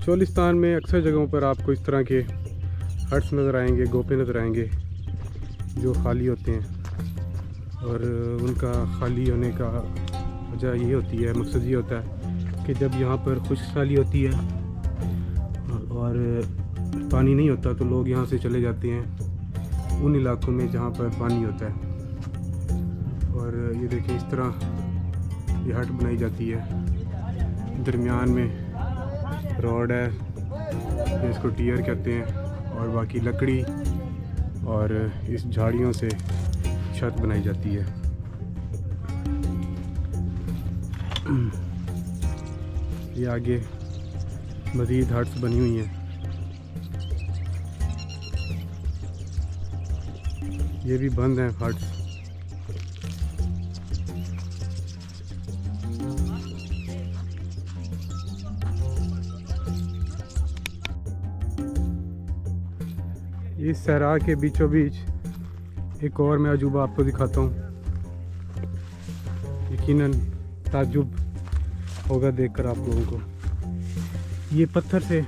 चोलिस्तान में अक्सर जगहों पर आपको इस तरह के हट्स नज़र आएंगे, गोपे नज़र आएंगे जो खाली होते हैं। और उनका खाली होने का वजह ये होती है, मकसद ये होता है कि जब यहाँ पर खुशहाली होती है और पानी नहीं होता तो लोग यहाँ से चले जाते हैं उन इलाकों में जहाँ पर पानी होता है। और ये देखें, इस तरह ये हट बनाई जाती है, दरमियान में रोड है, इसको टियर कहते हैं, और बाकी लकड़ी और इस झाड़ियों से छत बनाई जाती है। ये आगे मज़ीद हट्स बनी हुई हैं। ये भी बंद हैं हट्स। इस सहरा के बीचों बीच एक और मैं अजूबा आपको दिखाता हूँ। यकीनन ताज्जुब होगा देखकर आप लोगों को। ये पत्थर से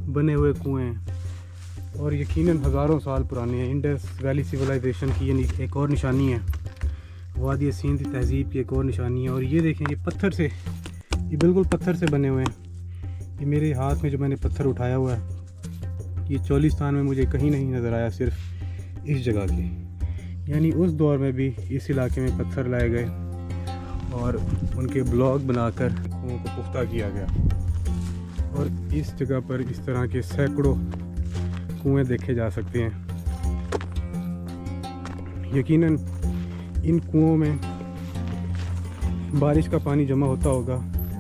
बने हुए कुएं हैं और यकीनन हज़ारों साल पुराने हैं। इंडस वैली सिविलाइजेशन की ये एक और निशानी है, वादी सिंध तहज़ीब की एक और निशानी है। और ये देखें, ये पत्थर से, ये बिल्कुल पत्थर से बने हुए हैं। ये मेरे हाथ में जो मैंने पत्थर उठाया हुआ है, ये चोलिस्तान में मुझे कहीं नहीं नज़र आया, सिर्फ इस जगह के। यानी उस दौर में भी इस इलाके में पत्थर लाए गए और उनके ब्लॉक बनाकर कुओं को पुख्ता किया गया। और इस जगह पर इस तरह के सैकड़ों कुएं देखे जा सकते हैं। यकीनन इन कुओं में बारिश का पानी जमा होता होगा,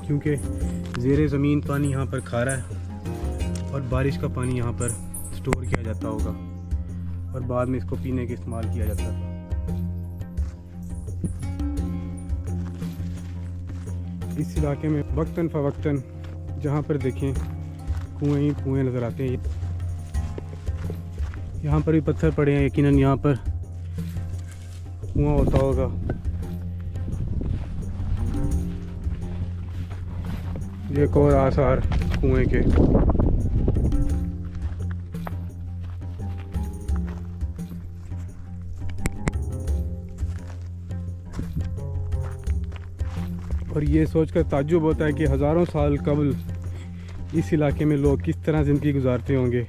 क्योंकि ज़ेरे ज़मीन पानी यहाँ पर खारा है और बारिश का पानी यहाँ पर स्टोर किया जाता होगा और बाद में इसको पीने के इस्तेमाल किया जाता था। इस इलाके में वक्तन फ़वक्तन जहाँ पर देखें कुएं ही कुएं नज़र आते हैं। यहाँ पर भी पत्थर पड़े हैं, यकीनन यहाँ पर कुआं होता होगा। ये एक और आसार कुएं के। और ये सोचकर ताज्जुब होता है कि हज़ारों साल कबल इस इलाके में लोग किस तरह ज़िंदगी गुजारते होंगे।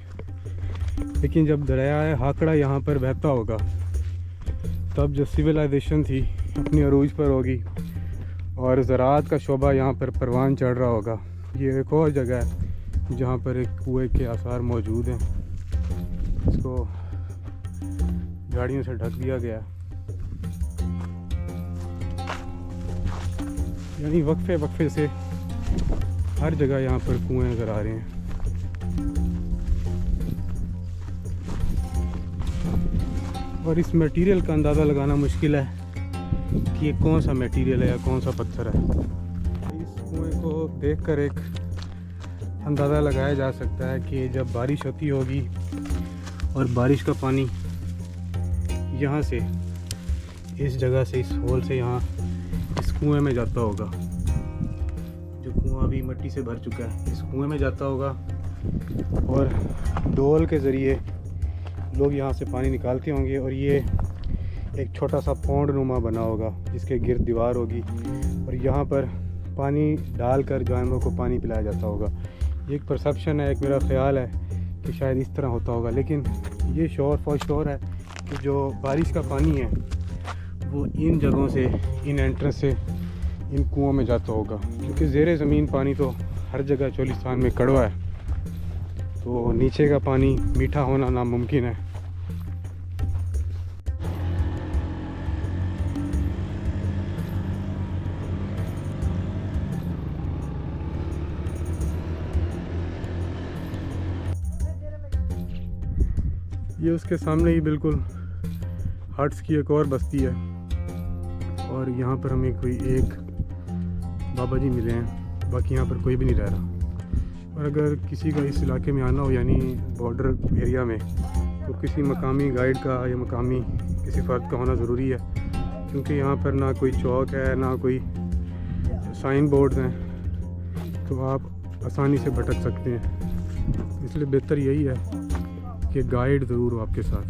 लेकिन जब दरिया हाकड़ा यहाँ पर बहता होगा, तब जो सिविलाइजेशन थी अपनी अरूज पर होगी और ज़राअत का शोबा यहाँ पर परवान चढ़ रहा होगा। ये एक और जगह है जहाँ पर एक कुएं के आसार मौजूद हैं। इसको झाड़ियों से ढक दिया गया है। यानी वक्फे वक्फे से हर जगह यहाँ पर कुएं नज़र आ रहे हैं। और इस मटेरियल का अंदाज़ा लगाना मुश्किल है कि ये कौन सा मटेरियल है या कौन सा पत्थर है। इस कुएं को देखकर एक अंदाज़ा लगाया जा सकता है कि जब बारिश होती होगी और बारिश का पानी यहाँ से, इस जगह से, इस होल से यहाँ इस कुएं में जाता होगा। जो कुआं भी मिट्टी से भर चुका है, इस कुएं में जाता होगा और डोल के ज़रिए लोग यहाँ से पानी निकालते होंगे। और ये एक छोटा सा पौंड नुमा बना होगा जिसके गिर्द दीवार होगी और यहाँ पर पानी डालकर जानवरों को पानी पिलाया जाता होगा। ये एक परसेप्शन है, एक मेरा ख्याल है कि शायद इस तरह होता होगा। लेकिन ये श्योर फॉर श्योर है कि जो बारिश का पानी है वो इन जगहों से, इन एंट्रेंस से इन कुओं में जाता होगा, क्योंकि ज़ेरे ज़मीन पानी तो हर जगह चोलिस्तान में कड़वा है, तो नीचे का पानी मीठा होना नामुमकिन है। ये उसके सामने ही बिल्कुल हट्स की एक और बस्ती है और यहाँ पर हमें कोई एक बाबा जी मिले हैं, बाकी यहाँ पर कोई भी नहीं रह रहा। और अगर किसी का इस इलाके में आना हो, यानी बॉर्डर एरिया में, तो किसी मकामी गाइड का या मकामी किसी फ़र्द का होना ज़रूरी है, क्योंकि यहाँ पर ना कोई चौक है ना कोई साइन बोर्ड्स हैं, तो आप आसानी से भटक सकते हैं। इसलिए बेहतर यही है कि गाइड ज़रूर हो आपके साथ।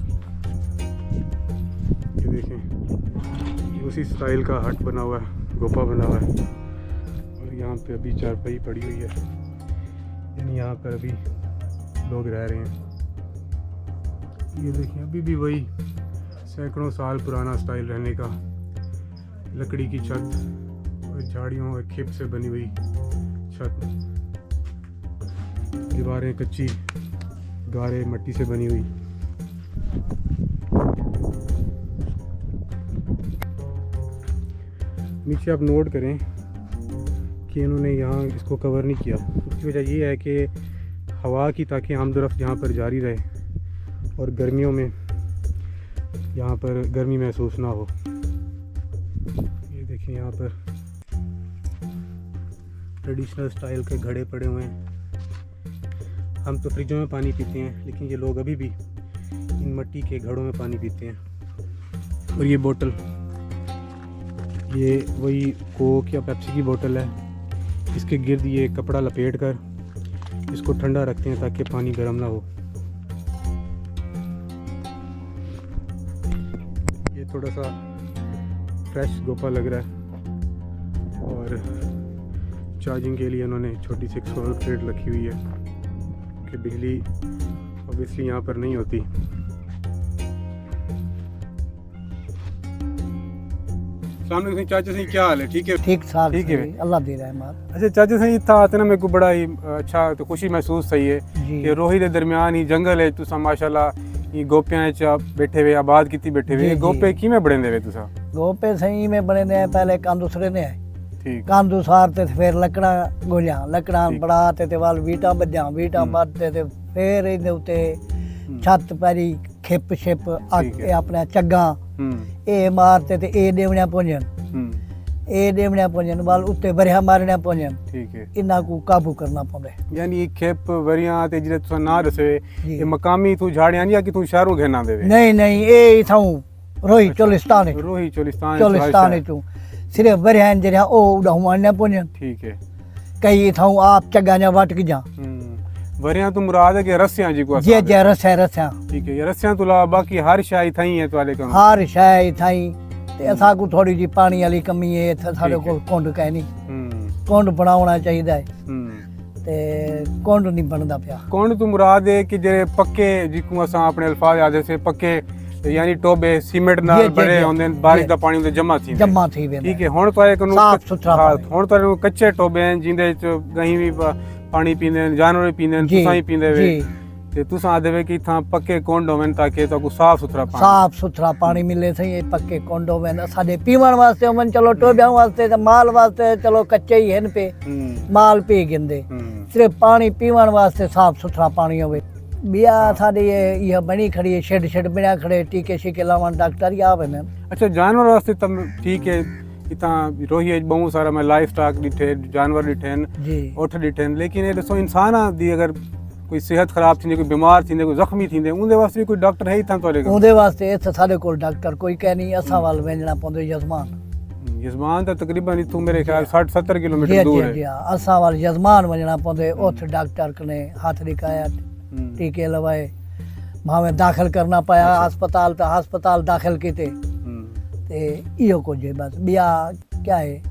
ये देखें, उसी स्टाइल का हट बना हुआ है, गोपा बना हुआ है, और यहाँ पे अभी चारपाई पड़ी हुई है, यानी यहाँ पर अभी लोग रह रहे हैं। ये देखें, अभी भी वही सैकड़ों साल पुराना स्टाइल रहने का, लकड़ी की छत और झाड़ियों और खेप से बनी हुई छत, दीवारें कच्ची गारे मिट्टी से बनी हुई। नीचे आप नोट करें कि इन्होंने यहाँ इसको कवर नहीं किया। उसकी वजह ये है कि हवा की ताकि आमदरफ्त यहाँ पर जारी रहे और गर्मियों में यहाँ पर गर्मी महसूस ना हो। ये देखिए, यहाँ पर ट्रेडिशनल स्टाइल के घड़े पड़े हुए हैं। हम तो फ्रिजों में पानी पीते हैं, लेकिन ये लोग अभी भी इन मिट्टी के घड़ों में पानी पीते हैं। और ये बोतल, ये वही कोक या पेप्सी की बोतल है। इसके गिर्द ये कपड़ा लपेट कर इसको ठंडा रखते हैं ताकि पानी गर्म ना हो। ये थोड़ा सा फ्रेश गोपा लग रहा है, और चार्जिंग के लिए उन्होंने छोटी सी सोलर प्लेट रखी हुई है कि बिजली ऑब्वियसली यहाँ पर नहीं होती। सामने चाचा से क्या हाल है? ठीक है, ठीक ठाक, ठीक है, अल्लाह दे रहा है मार। अच्छा चाचा से इतना आते ना, मेरे को बड़ा ही अच्छा तो खुशी महसूस सही है कि रोही के दरमियान ही जंगल है, तुसा माशाल्लाह ये गोपियां च बैठे हुए आबाद की बैठे हुए। गोपे किमें बने हुए तुसा? गोपे सही में बने ने पहले कांदूसरे ने ठीक कांदू सारते थे, फिर लकड़ा गोलियां लकड़ा बढ़ाते थे, वाल बीटा बजा बीटा बांधते थे, फिर इहदे उत्ते छत पैरी खिप छिप अपने चग्गा ए मारते थे, ए देवणिया पुंजन ए देवणिया पुंजन वाल उत्ते वरिया मारना पुंजन। ठीक है, इन्ना को काबू करना पौंदे। यानी खेप वरिया ते जिले तुसा ना दसे ये मकामी तू झाड़ियां या कि तू शहरों घेना देवे? नहीं नहीं, ए इथाऊ रोही चोलिस्तान चो सिर्फ वरिया जरिया ओ उड़ाऊं पुंजन। ठीक है, कई इथाऊ आप चग्गा जा वट जा वरिया तो मुराद है कि रस्सियां जी को जे जे रस्सियां। ठीक है, ये रस्सियां तो अलावा बाकी हर शाई थाई है तवाले का? हर शाई थाई। ते असा को थोड़ी जी पानी वाली कमी है, इथे साडे को कुंड कह नहीं, कुंड बनाउणा चाहिदा है ते कुंड नहीं बनदा पिया। कुंड तो मुराद है कि जे पक्के जिको असा अपने अल्फाज आदे से पक्के यानी टोबे सीमेंट नाल बने होंदे, बारिश दा पानी उदे जमा थी वेंदा। ठीक है, हुन तवाले को साफ सुथरा हुन तवाले कच्चे टोबे हैं जिंदे च कहीं भी पानी पींदे, जानवर पींदे, तुसा ही पींदे वे ते तुसा आदे वे कि था पक्के कुंड होवन ताकि तो साफ सुथरा पानी मिले। सही पक्के कुंड होवन साडे पीवण वास्ते होवन, चलो टोबियां वास्ते ते माल वास्ते चलो कच्चे ही हन पे, माल पी गिंदे। सिर्फ पानी पीवण वास्ते साफ सुथरा पानी होवे। बिया साडे ये बनी खड़ी है, शेड बना खड़े, टीके शीके लावन डॉक्टर ही आवे। अच्छा, जानवर वास्ते तब ठीक है, इतना रोही बहुत सारा मैं लाइफ स्टॉक डिठे, जानवर डिठेन, ओठ डिठेन, लेकिन ये दसो इंसान दी अगर कोई सेहत खराब थी, कोई बीमार थी, कोई जख्मी थी, उनके वास्ते भी कोई डॉक्टर है ही था तोरे? उनके वास्ते इत्थे साडे कोल डॉक्टर कोई कह नहीं, असा वाल वेंजना पौंदे यजमान तो तकरीबन इथों मेरे ख्याल 60-70 किलोमीटर दूर है। असा वाल यजमान वंजना पौंदे, उठ डॉक्टर कने हाथ दिखाया, टीके लवाए, भावे दाखिल करना पाया अस्पताल पे, अस्पताल दाखिल कीते ते इहो कुछ है बस। बिया क्या है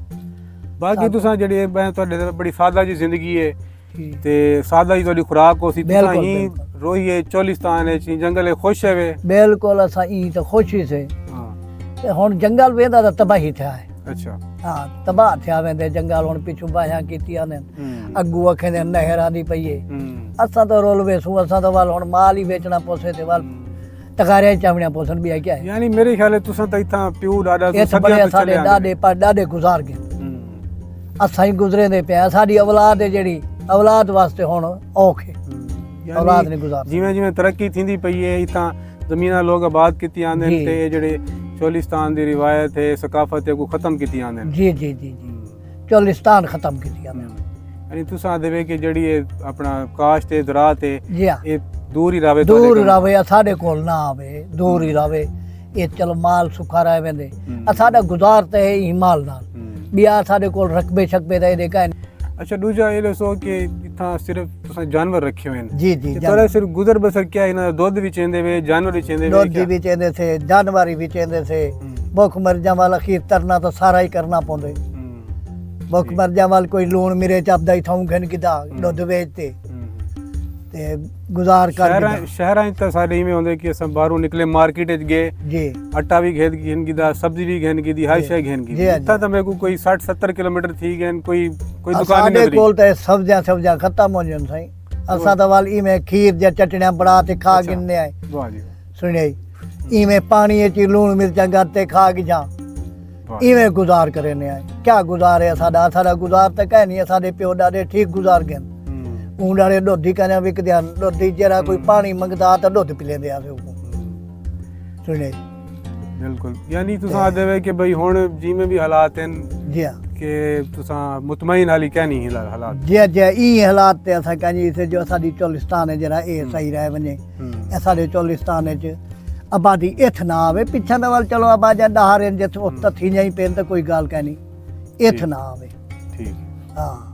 बाकी तुसा जेडी तुहाडे बड़ी सादा जी जिंदगी है ते सादा जी तुहाडी खुराक हो सी, तुसा ही रोहिए चोलिस्तान है ची जंगल है, खुश है वे? बिल्कुल, असा ई तो खुशी से। हां, ते हुन जंगल वेंदा तो तबाही थया है। अच्छा, हां, तबाह थया वेंदे जंगल। हुन पिछू बाहियां कीतियां ने, अगू अखेंदे नहर आंदी पई है, असा तो रोलवे सू, असा तो वाल हुन माल ही बेचना पोसे ते वाल तकारे चावणिया पोसन भी है क्या है। यानी मेरे ख्याल है तुसा तो इथा प्यू डाडा सदियां तो चले डाडे पर डाडे गुजार गए, असा ही गुजरे दे पे। साडी औलाद है जेडी औलाद वास्ते हुन औखे औलाद ने गुजार। जिवें जिवें तरक्की थींदी पई है, इथा जमीना लोग आबाद कीती आंदे ते जेडे चोलिस्तान दी रिवायत है, सकाफत है को खत्म कीती आंदे। जी जी जी जी, चोलिस्तान खत्म कीती आंदे। यानी तुसा देवे कि जेडी अपना काश्त है, ज़राअत है, ये दूर ही रवे, साडे कोल ना आवे, दूर ही रवे। ये चलो माल सुखा रहे वेंदे, साडा गुजार ते है ही माल नाल। बिया साडे कोल रकबे शकबे दे का। अच्छा, दूजा ये दसो कि इतना सिर्फ तुसां जानवर रखे हुए हैं जी जी ते थोड़ा सिर्फ गुजर बसर क्या इना दुध भी चेंदे वे जानवर भी चेंदे वे दुध भी चेंदे थे जानवर भी चेंदे थे भुख मर्जा वाला खीर तरना तो सारा ही करना पौंदे भुख मर्जा वाल कोई लूण मिर्च आपदा ही थाऊं घन किदा दुध बेचते ते गुजार कर शहरां च सारे इवें होंदे कि असां बाहरों निकले मार्केट च गए जी आटा भी घेन घिन कीदा सब्जी भी घेन कीदी हर शय घेन कीदी इतना तो मेरे को कोई 60-70 किलोमीटर थी गए कोई दुकान साडे नहीं कोल ते सब्जियां खत्म हो जन सही असां तो वाल इवें खीर या चटनियां बना ते खा गिनने आए वाह जी सुने इवें पानी च लूण मिर्चा गाते खा के जा इवें गुजार करे ने आए क्या गुजार है साडा गुजार ते कह नहीं है साडे प्यो दादे ठीक गुजार गए ऊंडारे दुध ही कहने विकदे दुध जरा कोई पानी मंगदा तो दुध पी लेंदे आ सुने बिल्कुल यानी तुसां देवे कि भाई हुन जिवें भी हालात हैं जी हां कि तुसां मुतमईन हाली क्या नहीं हालात जी जी ई हालात ते असां कहीं से जो साडी चोलिस्तान है जरा ए सही रह वने ए साडे चोलिस्तान च आबादी इथ ना आवे पिछा दा वाल चलो आबादी डहारे जिथे उत थी जाई पेन तो कोई गाल कहनी इथ ना आवे ठीक हां